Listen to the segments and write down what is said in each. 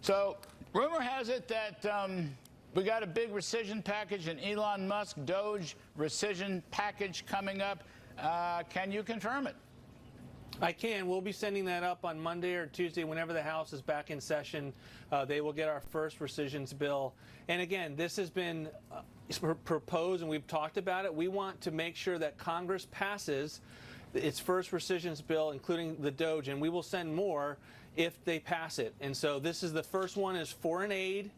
So rumor has it that we got a big rescission package, an Elon Musk DOGE rescission package coming up. Can you confirm it? I can. We'll be sending that up on Monday or Tuesday whenever the House is back in session. They will get our first rescissions bill. And again, this has been proposed and we've talked about it. We want to make sure that Congress passes its first rescissions bill, including the DOGE, and we will send more if they pass it. And so this is the first one is foreign aid,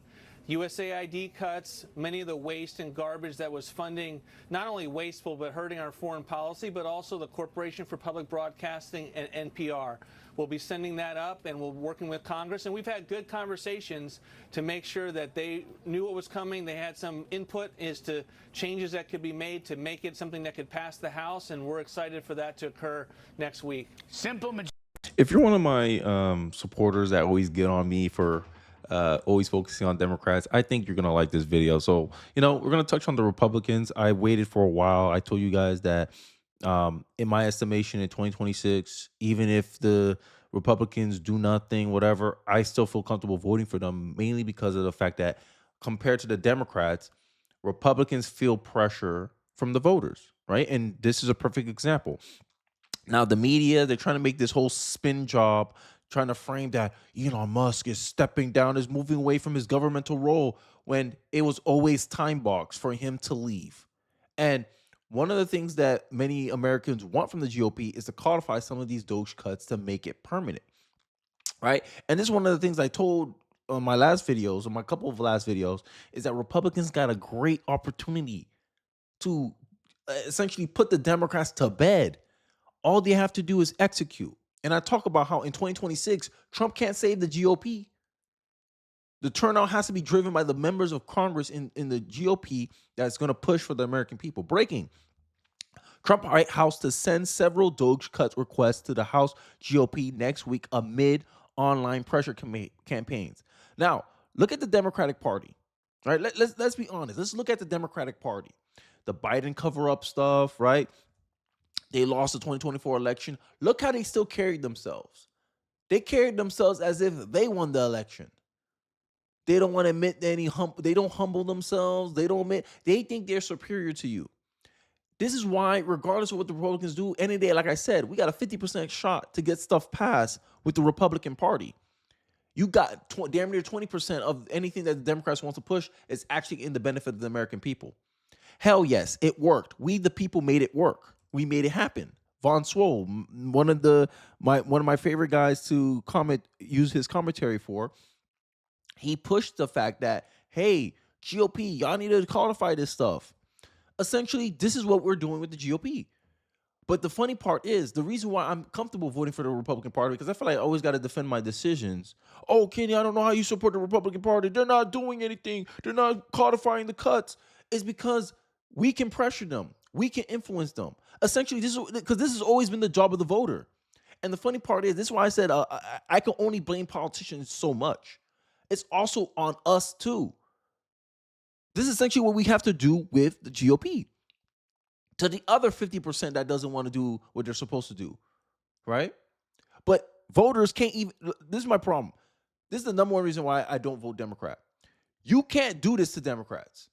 USAID cuts, many of the waste and garbage that was funding not only wasteful but hurting our foreign policy, but also the Corporation for Public Broadcasting and NPR. We'll be sending that up and we're working with Congress. And we've had good conversations to make sure that they knew what was coming. They had some input as to changes that could be made to make it something that could pass the House. And we're excited for that to occur next week. Simple majority. If you're one of my supporters that always get on me for always focusing on Democrats, I think you're going to like this video. So, we're going to touch on the Republicans. I waited for a while. I told you guys that in my estimation in 2026, even if the Republicans do nothing, whatever, I still feel comfortable voting for them, mainly because of the fact that compared to the Democrats, Republicans feel pressure from the voters, right? And this is a perfect example. Now, the media, they're trying to make this whole spin job, trying to frame that Elon Musk is stepping down, is moving away from his governmental role, when it was always time boxed for him to leave. And one of the things that many Americans want from the GOP is to codify some of these DOGE cuts to make it permanent, right? And this is one of the things I told on my last videos, on my couple of last videos, is that Republicans got a great opportunity to essentially put the Democrats to bed. All they have to do is execute. And I talk about how in 2026, Trump can't save the GOP. The turnout has to be driven by the members of Congress in the GOP that's going to push for the American people. Breaking. Trump White House to send several DOGE cuts requests to the House GOP next week amid online pressure campaigns. Now, look at the Democratic Party. Right? Let's be honest. Let's look at the Democratic Party. The Biden cover-up stuff, right? They lost the 2024 election. Look how they still carried themselves. They carried themselves as if they won the election. They don't want to admit they don't humble themselves. They don't admit, they think they're superior to you. This is why, regardless of what the Republicans do, any day, like I said, we got a 50% shot to get stuff passed with the Republican Party. You got damn near 20% of anything that the Democrats want to push is actually in the benefit of the American people. Hell yes, it worked. We, the people, made it work. We made it happen. Von Swoll, one of my favorite guys to use his commentary for, he pushed the fact that, hey, GOP, y'all need to codify this stuff. Essentially, this is what we're doing with the GOP. But the funny part is, the reason why I'm comfortable voting for the Republican Party, because I feel like I always got to defend my decisions. Oh, Kenny, I don't know how you support the Republican Party. They're not doing anything. They're not codifying the cuts. It's because we can pressure them. We can influence them. Essentially, this has always been the job of the voter. And the funny part is, this is why I said I can only blame politicians so much. It's also on us too. This is essentially what we have to do with the GOP. To the other 50% that doesn't want to do what they're supposed to do, right? But voters can't even, this is my problem. This is the number one reason why I don't vote Democrat. You can't do this to Democrats.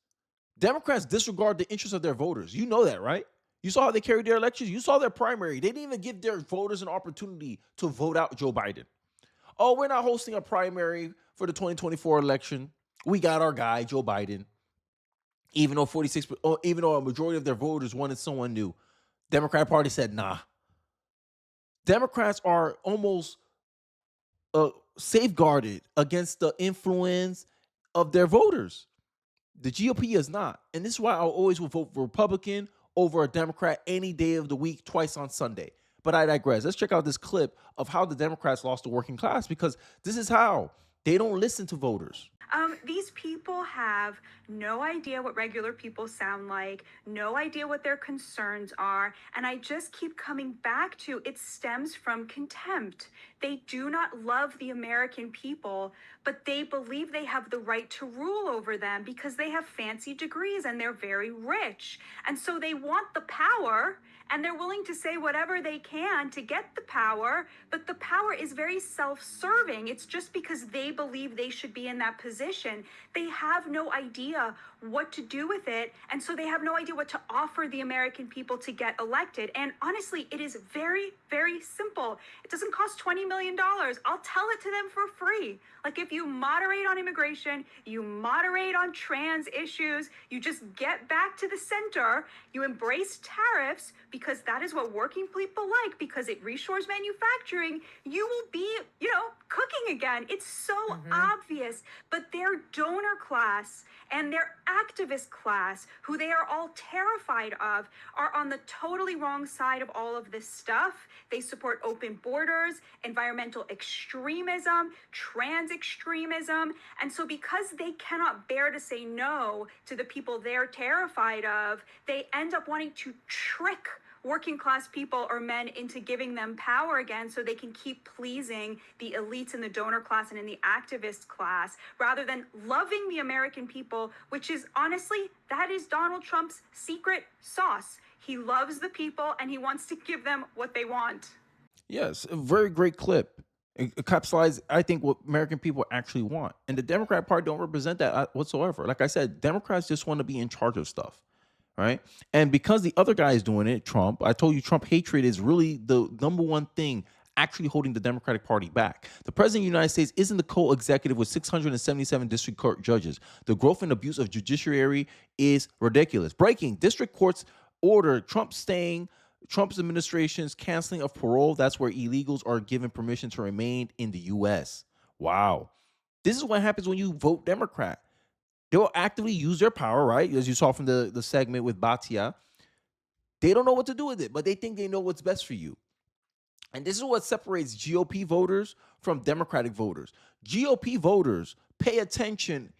Democrats disregard the interests of their voters. You know that, right? You saw how they carried their elections. You saw their primary. They didn't even give their voters an opportunity to vote out Joe Biden. Oh, we're not hosting a primary for the 2024 election. We got our guy, Joe Biden. Even though a majority of their voters wanted someone new, Democrat Party said, nah. Democrats are almost safeguarded against the influence of their voters. The GOP is not. And this is why I always will vote for Republican over a Democrat any day of the week, twice on Sunday. But I digress. Let's check out this clip of how the Democrats lost the working class, because this is how. They don't listen to voters. These people have no idea what regular people sound like, no idea what their concerns are. And I just keep coming back to it stems from contempt. They do not love the American people, but they believe they have the right to rule over them because they have fancy degrees and they're very rich. And so they want the power. And they're willing to say whatever they can to get the power, but the power is very self-serving. It's just because they believe they should be in that position. They have no idea what to do with it, and so they have no idea what to offer the American people to get elected. And honestly, it is very, very simple. It doesn't cost $20 million. I'll tell it to them for free. Like, if you moderate on immigration, you moderate on trans issues, you just get back to the center, you embrace tariffs because that is what working people like, because it reshores manufacturing, you will be, cooking again. It's so obvious. But their donor class and their activist class, who they are all terrified of, are on the totally wrong side of all of this stuff. They support open borders, environmental extremism, trans extremism. And so because they cannot bear to say no to the people they're terrified of, they end up wanting to trick working class people or men into giving them power again so they can keep pleasing the elites in the donor class and in the activist class, rather than loving the American people, which is honestly, that is Donald Trump's secret sauce. He loves the people and he wants to give them what they want. Yes, a very great clip. It capsulizes, I think, what American people actually want. And the Democrat Party don't represent that whatsoever. Like I said, Democrats just want to be in charge of stuff. Right. And because the other guy is doing it, Trump, I told you Trump hatred is really the number one thing actually holding the Democratic Party back. The president of the United States isn't the co-executive with 677 district court judges. The growth and abuse of judiciary is ridiculous. Breaking district courts order Trump's administration's canceling of parole. That's where illegals are given permission to remain in the U.S. Wow. This is what happens when you vote Democrat. They will actively use their power, right? As you saw from the segment with Batia. They don't know what to do with it, but they think they know what's best for you. And this is what separates GOP voters from Democratic voters. GOP voters pay attention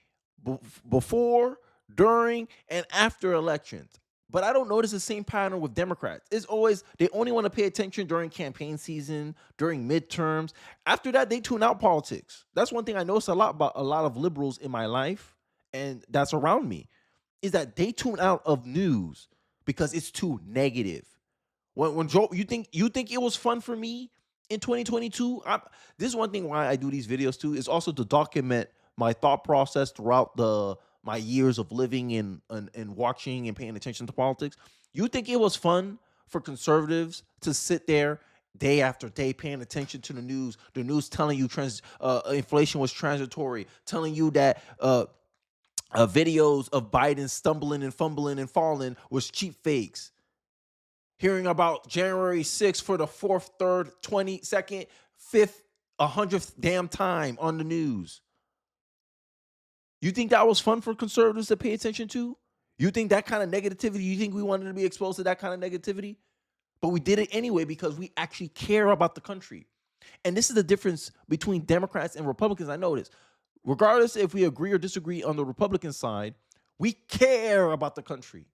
before, during, and after elections. But I don't notice the same pattern with Democrats. It's always, they only want to pay attention during campaign season, during midterms. After that, they tune out politics. That's one thing I notice a lot about a lot of liberals in my life, and that's around me, is that they tune out of news because it's too negative. When Joe, you think it was fun for me in 2022? This is one thing why I do these videos too, is also to document my thought process throughout my years of living and watching and paying attention to politics. You think it was fun for conservatives to sit there day after day paying attention to the news telling you inflation was transitory, telling you that videos of Biden stumbling and fumbling and falling was cheap fakes. Hearing about January 6th for the 4th, 3rd, 22nd, 5th, 100th damn time on the news. You think that was fun for conservatives to pay attention to? You think that kind of negativity, you think we wanted to be exposed to that kind of negativity? But we did it anyway because we actually care about the country. And this is the difference between Democrats and Republicans, I notice. Regardless if we agree or disagree on the Republican side, we care about the country.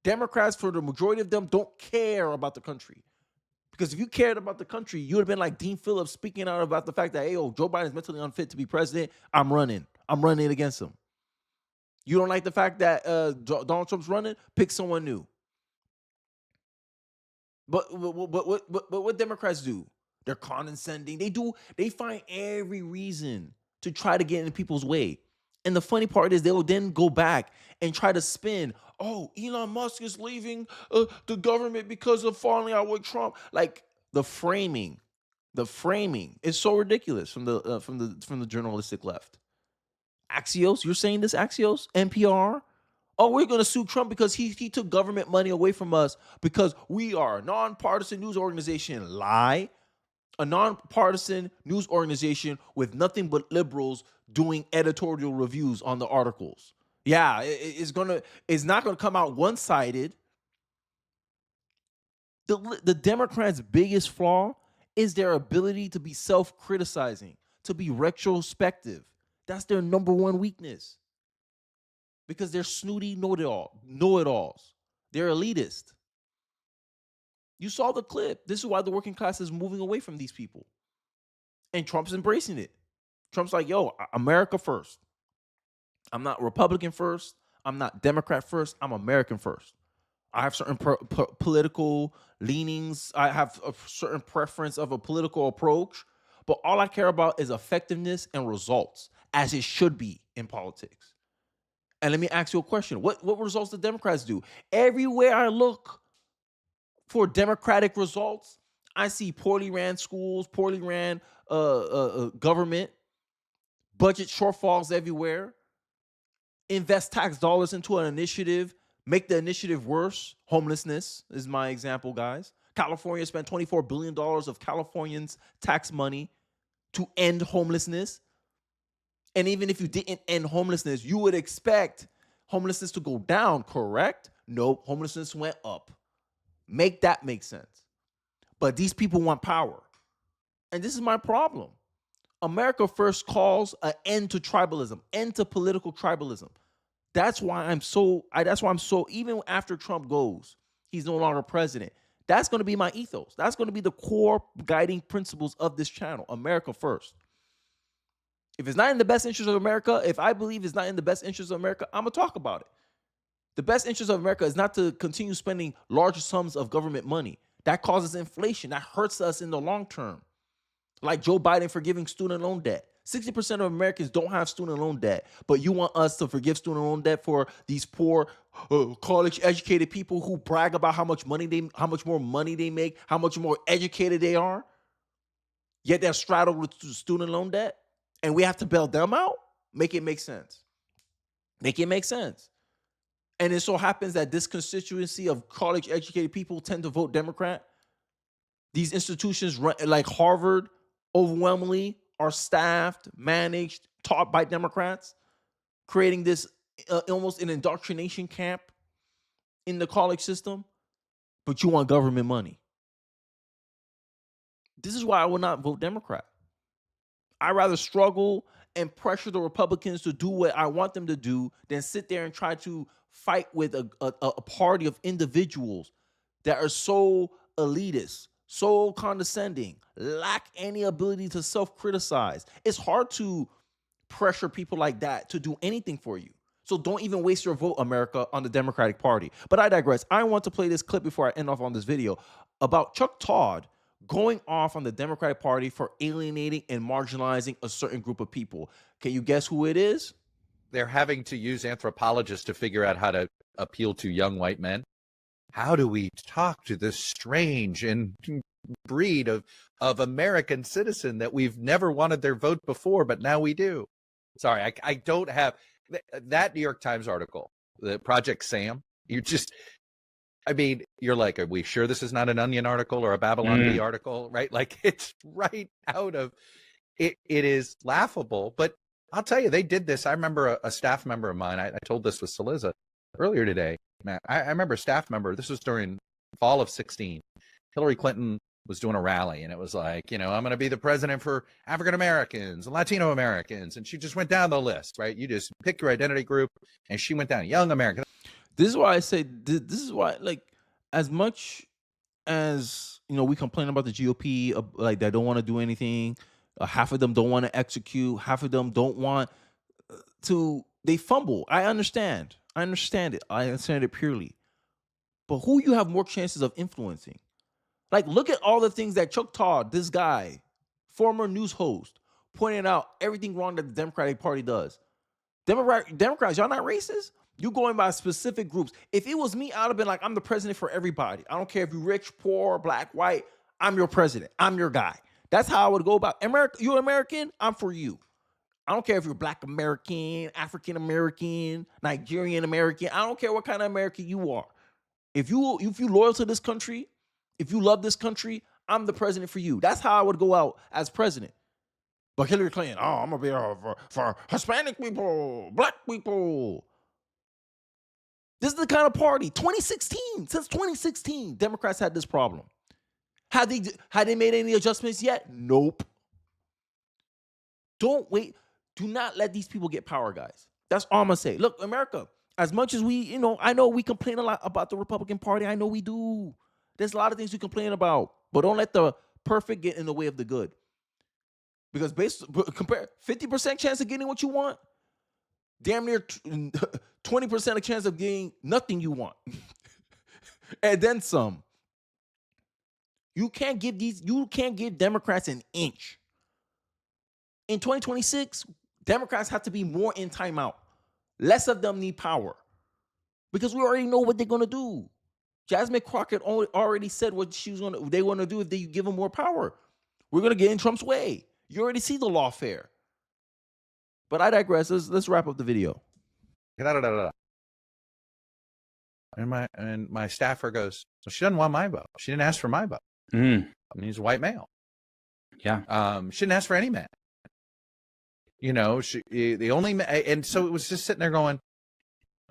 Democrats, for the majority of them, don't care about the country. Because if you cared about the country, you would have been like Dean Phillips speaking out about the fact that, hey, Joe Biden is mentally unfit to be president. I'm running against him. You don't like the fact that Donald Trump's running? Pick someone new. But what Democrats do? They're condescending. They find every reason to try to get in people's way. And the funny part is they will then go back and try to spin, oh, Elon Musk is leaving the government because of falling out with Trump. Like the framing is so ridiculous from the journalistic left. Axios, you're saying this, Axios, NPR? Oh, we're going to sue Trump because he took government money away from us because we are a nonpartisan news organization. Lie. A nonpartisan news organization with nothing but liberals doing editorial reviews on the articles. Yeah, it's not going to come out one-sided. The Democrats' biggest flaw is their ability to be self-criticizing, to be retrospective. That's their number one weakness. Because they're snooty know-it-alls. They're elitist. You saw the clip. This is why the working class is moving away from these people. And Trump's embracing it. Trump's like, yo, America first. I'm not Republican first. I'm not Democrat first. I'm American first. I have certain political leanings. I have a certain preference of a political approach. But all I care about is effectiveness and results, as it should be in politics. And let me ask you a question. What results do Democrats do? Everywhere I look for Democratic results, I see poorly ran schools, poorly ran government, budget shortfalls everywhere, invest tax dollars into an initiative, make the initiative worse. Homelessness is my example, guys. California spent $24 billion of Californians' tax money to end homelessness. And even if you didn't end homelessness, you would expect homelessness to go down, correct? Nope, homelessness went up. Make that make sense. But these people want power. And this is my problem. America first calls an end to tribalism, end to political tribalism. That's why I'm so, even after Trump goes, he's no longer president. That's going to be my ethos. That's going to be the core guiding principles of this channel. America first. If it's not in the best interest of America, if I believe it's not in the best interest of America, I'm going to talk about it. The best interest of America is not to continue spending large sums of government money. That causes inflation. That hurts us in the long term. Like Joe Biden forgiving student loan debt. 60% of Americans don't have student loan debt, but you want us to forgive student loan debt for these poor college-educated people who brag about how much more money they make, how much more educated they are, yet they're straddled with student loan debt, and we have to bail them out? Make it make sense. Make it make sense. And it so happens that this constituency of college-educated people tend to vote Democrat. These institutions, like Harvard, overwhelmingly are staffed, managed, taught by Democrats, creating this almost an indoctrination camp in the college system. But you want government money. This is why I will not vote Democrat. I'd rather struggle and pressure the Republicans to do what I want them to do than sit there and try to fight with a party of individuals that are so elitist, so condescending, lack any ability to self-criticize. It's hard to pressure people like that to do anything for you. So don't even waste your vote, America, on the Democratic Party. But I digress. I want to play this clip before I end off on this video about Chuck Todd going off on the Democratic Party for alienating and marginalizing a certain group of people. Can you guess who it is? They're having to use anthropologists to figure out how to appeal to young white men. How do we talk to this strange and breed of American citizen that we've never wanted their vote before, but now we do? Sorry, I don't have that New York Times article, the Project Sam. You're like, are we sure this is not an Onion article or a Babylon Bee article, right? Like, it's right out of it. It is laughable, but I'll tell you, they did this. I remember a staff member of mine. I told this with Saliza earlier today. Matt, I remember a staff member. This was during fall of 16. Hillary Clinton was doing a rally, and it was like, I'm going to be the president for African Americans and Latino Americans, and she just went down the list, right? You just pick your identity group, and she went down young American. This is why I say this is why, like, as much as we complain about the GOP, like they don't want to do anything. Half of them don't want to execute. Half of them don't want to. They fumble. I understand. I understand it. I understand it purely. But who you have more chances of influencing? Like, look at all the things that Chuck Todd, this guy, former news host, pointed out everything wrong that the Democratic Party does. Democrats, y'all not racist? You going by specific groups. If it was me, I'd have been like, I'm the president for everybody. I don't care if you're rich, poor, black, white. I'm your president. I'm your guy. That's how I would go about America. You're American, I'm for you. I don't care if you're Black American, African American, Nigerian American. I don't care what kind of American you are. If you loyal to this country, if you love this country, I'm the president for you. That's how I would go out as president. But Hillary Clinton, I'm gonna be for Hispanic people, black people. This is the kind of party. 2016, since 2016, Democrats had this problem. Had they made any adjustments yet? Nope. Don't wait. Do not let these people get power, guys. That's all I'm gonna say. Look, America, as much as we, I know we complain a lot about the Republican Party. I know we do. There's a lot of things we complain about, but don't let the perfect get in the way of the good. Because compare 50% chance of getting what you want, damn near 20% of chance of getting nothing you want, and then some. You can't give Democrats an inch. In 2026, Democrats have to be more in timeout. Less of them need power because we already know what they're going to do. Jasmine Crockett already said what they want to do if they give them more power. We're going to get in Trump's way. You already see the lawfare. But I digress. Let's wrap up the video. And my staffer goes, well, she doesn't want my vote. She didn't ask for my vote. I mean, he's a white male. Yeah. She didn't ask for any man. The only and so it was just sitting there going,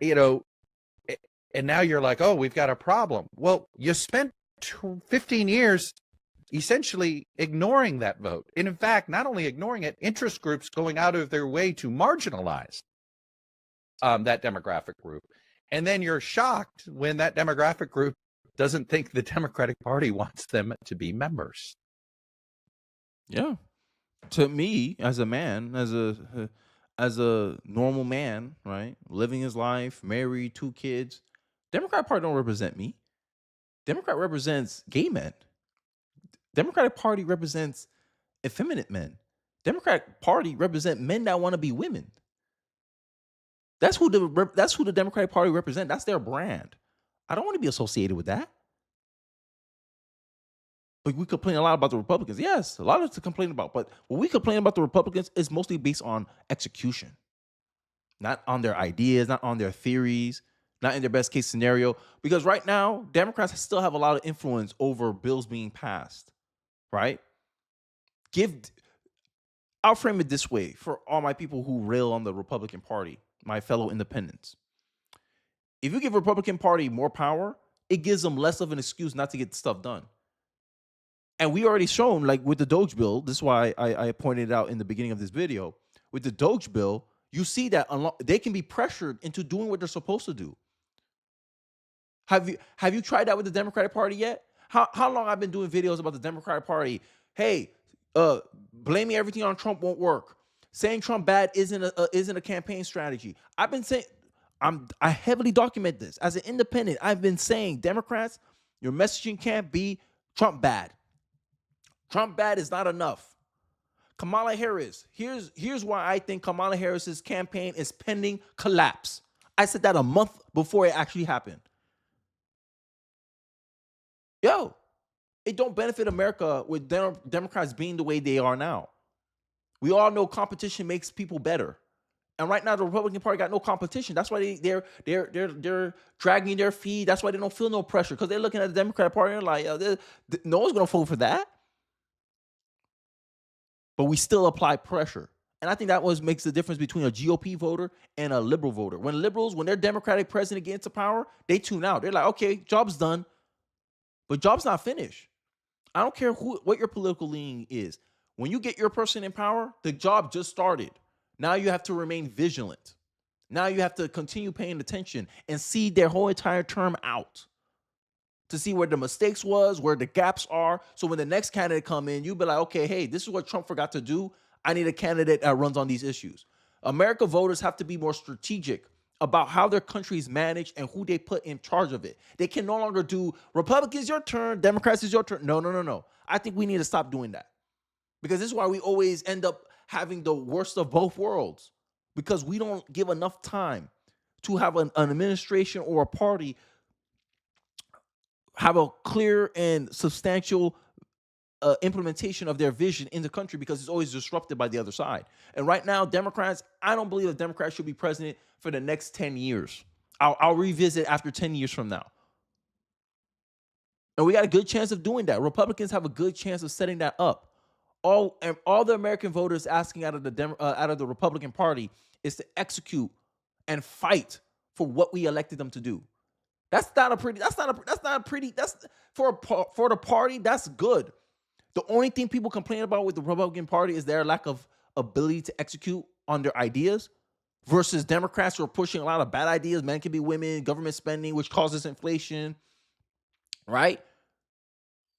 and now you're like, oh, we've got a problem. Well, you spent 15 years essentially ignoring that vote. And in fact, not only ignoring it, interest groups going out of their way to marginalize that demographic group. And then you're shocked when that demographic group doesn't think the Democratic Party wants them to be members. Yeah. To me, as a man, as a normal man, right, living his life, married, 2 kids, Democratic Party don't represent me. Democrat represents gay men. Democratic Party represents effeminate men. Democratic Party represent men that want to be women. That's who the Democratic Party represent. That's their brand. I don't want to be associated with that. But we complain a lot about the Republicans. Yes, a lot to complain about. But when we complain about the Republicans, it's mostly based on execution, not on their ideas, not on their theories, not in their best case scenario. Because right now, Democrats still have a lot of influence over bills being passed, right? I'll frame it this way for all my people who rail on the Republican Party, my fellow independents. If you give the Republican Party more power, it gives them less of an excuse not to get stuff done. And we already shown, like with the DOGE bill, this is why I pointed it out in the beginning of this video, with the DOGE bill, you see that they can be pressured into doing what they're supposed to do. Have you tried that with the Democratic Party yet? How long I've been doing videos about the Democratic Party? Hey, blaming everything on Trump won't work. Saying Trump bad isn't a campaign strategy. I've been saying, I heavily document this. As an independent, I've been saying, Democrats, your messaging can't be Trump bad. Trump bad is not enough. Kamala Harris, here's why I think Kamala Harris's campaign is pending collapse. I said that a month before it actually happened. It don't benefit America with Democrats being the way they are now. We all know competition makes people better. And right now, the Republican Party got no competition. That's why they're dragging their feet. That's why they don't feel no pressure, because they're looking at the Democratic Party and like, no one's going to vote for that. But we still apply pressure. And I think that makes the difference between a GOP voter and a liberal voter. When their Democratic president gets into power, they tune out. They're like, okay, job's done. But job's not finished. I don't care what your political leaning is. When you get your person in power, the job just started. Now you have to remain vigilant. Now you have to continue paying attention and see their whole entire term out to see where the mistakes was, where the gaps are. So when the next candidate come in, you'll be like, okay, hey, this is what Trump forgot to do. I need a candidate that runs on these issues. America voters have to be more strategic about how their country is managed and who they put in charge of it. They can no longer do Republicans your turn, Democrats is your turn. No. I think we need to stop doing that, because this is why we always end up having the worst of both worlds, because we don't give enough time to have an administration or a party have a clear and substantial implementation of their vision in the country, because it's always disrupted by the other side. And right now, Democrats, I don't believe that Democrats should be president for the next 10 years. I'll revisit after 10 years from now. And we got a good chance of doing that. Republicans have a good chance of setting that up. All the American voters asking out of the Republican Party is to execute and fight for what we elected them to do. That's for the party, that's good. The only thing people complain about with the Republican Party is their lack of ability to execute on their ideas versus Democrats who are pushing a lot of bad ideas. Men can be women, government spending, which causes inflation, right?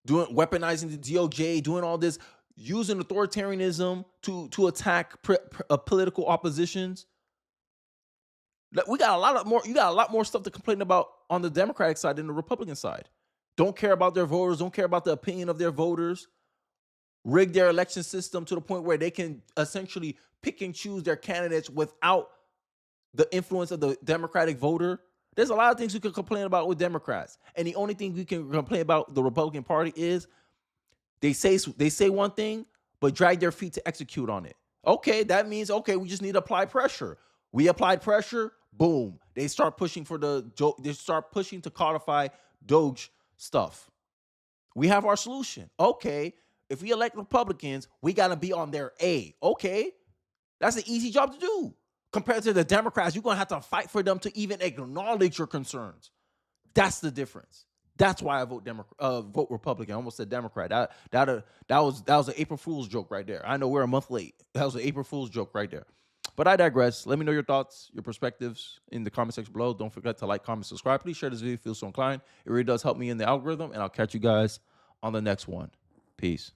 Weaponizing the DOJ, doing all this, using authoritarianism to attack political oppositions. We got a lot more. You got a lot more stuff to complain about on the Democratic side than the Republican side. Don't care about their voters. Don't care about the opinion of their voters. Rig their election system to the point where they can essentially pick and choose their candidates without the influence of the Democratic voter. There's a lot of things we could complain about with Democrats, and the only thing we can complain about the Republican Party is they say one thing but drag their feet to execute on it. Okay, that means we just need to apply pressure. We applied pressure. Boom. They start pushing to codify DOGE stuff. We have our solution. Okay. If we elect Republicans, we got to be on their A. Okay. That's an easy job to do. Compared to the Democrats, you're going to have to fight for them to even acknowledge your concerns. That's the difference. That's why I vote Republican. I almost said Democrat. That was an April Fool's joke right there. I know we're a month late. That was an April Fool's joke right there. But I digress. Let me know your thoughts, your perspectives in the comment section below. Don't forget to like, comment, subscribe. Please share this video if you feel so inclined. It really does help me in the algorithm, and I'll catch you guys on the next one. Peace.